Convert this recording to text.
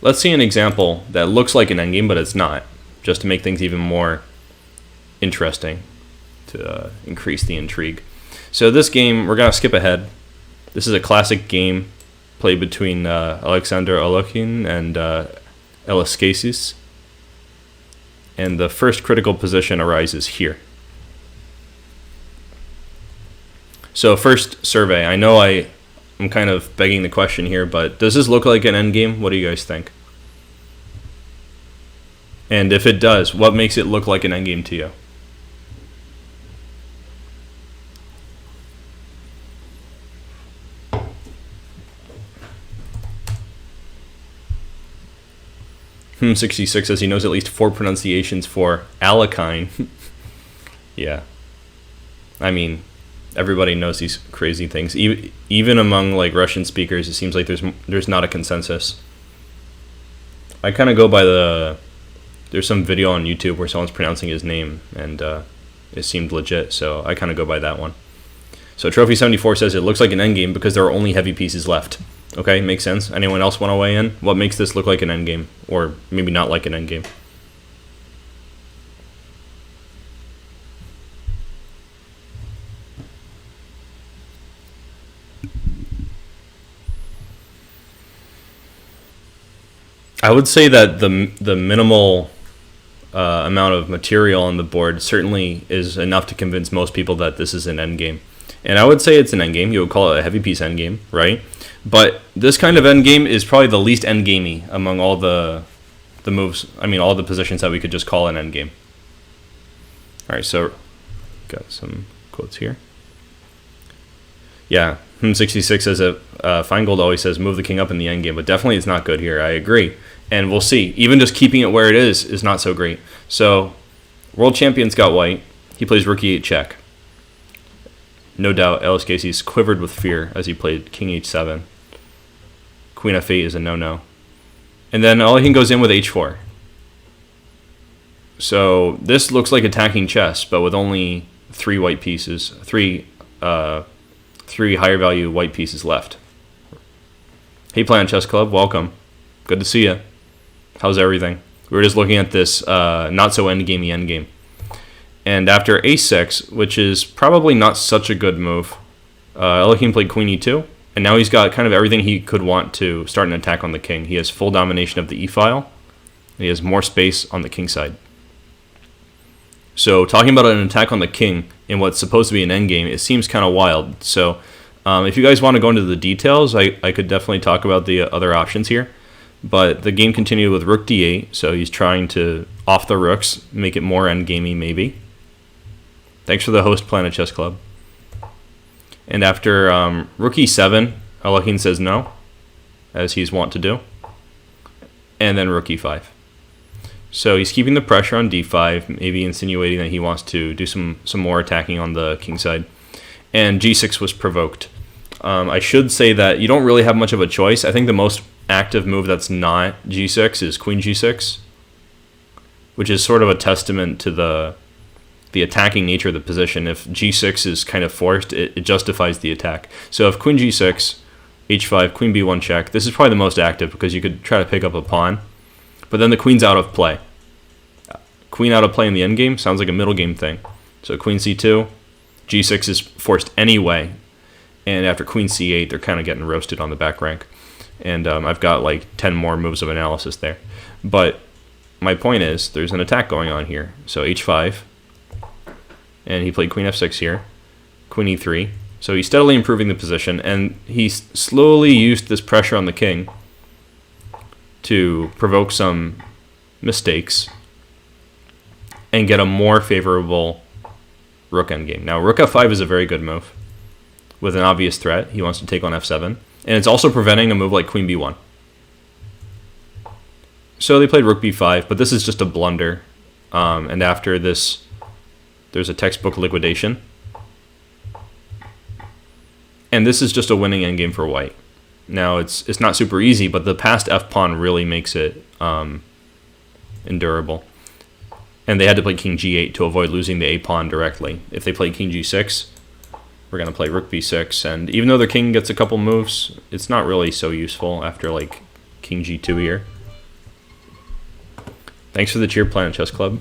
let's see an example that looks like an endgame, but it's not, just to make things even more interesting, to increase the intrigue. So this game, we're going to skip ahead. This is a classic game played between Alexander Olokin and Elaskasis. And the first critical position arises here. So first survey. I know I'm kind of begging the question here, but does this look like an endgame? What do you guys think? And if it does, what makes it look like an endgame to you? Hmm66 says he knows at least 4 pronunciations for Alakine. Yeah. I mean, everybody knows these crazy things. Even among like Russian speakers, it seems like there's not a consensus. I kind of go by there's some video on YouTube where someone's pronouncing his name, and it seemed legit, so I kind of go by that one. So Trophy 74 says it looks like an endgame because there are only heavy pieces left. Okay, makes sense. Anyone else want to weigh in? What makes this look like an endgame? Or maybe not like an endgame? I would say that the minimal amount of material on the board certainly is enough to convince most people that this is an endgame. And I would say it's an endgame. You would call it a heavy piece endgame, right? But this kind of endgame is probably the least endgamey among all the moves. I mean, all the positions that we could just call an endgame. All right, so got some quotes here. Yeah, 66 says that Feingold always says move the king up in the endgame, but definitely it's not good here. I agree. And we'll see. Even just keeping it where it is not so great. So, world champion's got white. He plays rook e8 check. No doubt, Ellis Casey's quivered with fear as he played king h7. Queen f8 is a no-no. And then Alekhine goes in with h4. So this looks like attacking chess, but with only 3 white pieces, three higher value white pieces left. Hey, Planet Chess Club, welcome. Good to see you. How's everything? We were just looking at this not so endgamey endgame. And after a6, which is probably not such a good move, Alekhine played queen e2, and now he's got kind of everything he could want to start an attack on the king. He has full domination of the e-file, and he has more space on the king side. So talking about an attack on the king in what's supposed to be an endgame, it seems kind of wild. So if you guys want to go into the details, I could definitely talk about the other options here. But the game continued with rook d8, so he's trying to off the rooks, make it more endgamey maybe. Thanks for the host, Planet Chess Club. And after rook e7, Alekhine says no, as he's wont to do. And then rook e5. So he's keeping the pressure on d5, maybe insinuating that he wants to do some more attacking on the king side. And g6 was provoked. I should say that you don't really have much of a choice. I think the most active move that's not g6 is queen g6, which is sort of a testament to the attacking nature of the position. If g6 is kind of forced, it justifies the attack. So if queen g6, h5, queen b1 check, this is probably the most active because you could try to pick up a pawn, but then the queen's out of play. Queen out of play in the endgame sounds like a middle game thing. So queen c2, g6 is forced anyway, and after queen c8, they're kind of getting roasted on the back rank. And I've got like 10 more moves of analysis there. But my point is, there's an attack going on here. So h5, and he played queen f6 here, queen e3. So he's steadily improving the position, and he slowly used this pressure on the king to provoke some mistakes and get a more favorable rook endgame. Now, rook f5 is a very good move with an obvious threat. He wants to take on f7, and it's also preventing a move like queen b1. So they played rook b5, but this is just a blunder. And after this, there's a textbook liquidation. And this is just a winning endgame for white. Now, it's not super easy, but the passed f-pawn really makes it endurable. And they had to play king g8 to avoid losing the a-pawn directly. If they played king g6, we're going to play rook b6. And even though their king gets a couple moves, it's not really so useful after like king g2 here. Thanks for the cheer, Planet Chess Club.